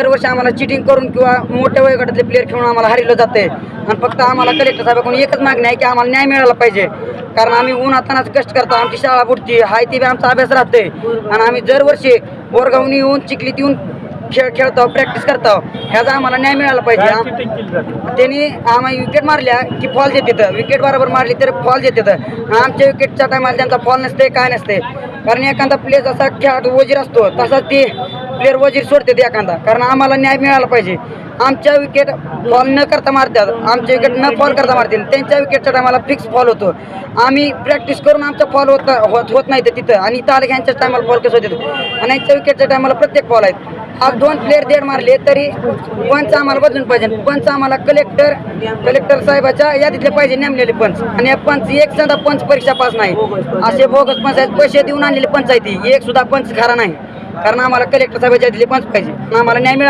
दरवर्षी आम्हाला चिटिंग करून किंवा मोठ्या वयोगटातले प्लेअर खेळून आम्हाला हरवलं जाते आणि फक्त आम्हाला कलेक्टर साहेबाकडून एकच मागणी आहे की आम्हाला न्याय मिळाला पाहिजे. कारण आम्ही उन्हातानाच कष्ट करतो, आमची शाळा बुडती हाय ती बी आमचा अभ्यास राहते आणि आम्ही दरवर्षी बोरगावनी येऊन चिखलीत येऊन खेळतो प्रॅक्टिस करतो. ह्याचा आम्हाला न्याय मिळाला पाहिजे. त्यांनी आम्ही विकेट मारल्या की फॉल देतात, विकेट बरोबर मारली तर फॉल देतात. आमच्या विकेटच्या टायमाला त्यांचा फॉल नसते काय नसते. कारण एखादा प्लेअर जसा खेळाडू वजीर असतो तसाच ते प्लेअर वजीर सोडते एखादा. कारण आम्हाला न्याय मिळाला पाहिजे. आमच्या विकेट फॉल न करता मारतात, आमच्या विकेट न फॉल करता मारतील. त्यांच्या विकेटच्या टायमाला फिक्स फॉल होतो. आम्ही प्रॅक्टिस करून आमचा फॉल होत नाही तिथं आणि इथं आलं की ह्यांच्याच टायमाला फॉल कसं होते आणि यांच्या विकेटच्या टायमाला प्रत्येक फॉल आहेत. आज 2 प्लेअर देड मारले तरी पंच आम्हाला बदलून पाहिजे. पंच आम्हाला कलेक्टर साहेबाच्या यादीतले पाहिजे नेमलेले पंच. आणि या पंच एक सुद्धा पंच परीक्षा पास नाही. असे बोगस पंच आहेत, पैसे देऊन आणलेले पंचायती एक सुद्धा पंच खरा नाही. कारण आम्हाला कलेक्टर साहेबाच्या यादीतले पंच पाहिजे. आम्हाला न्याय मिळाला.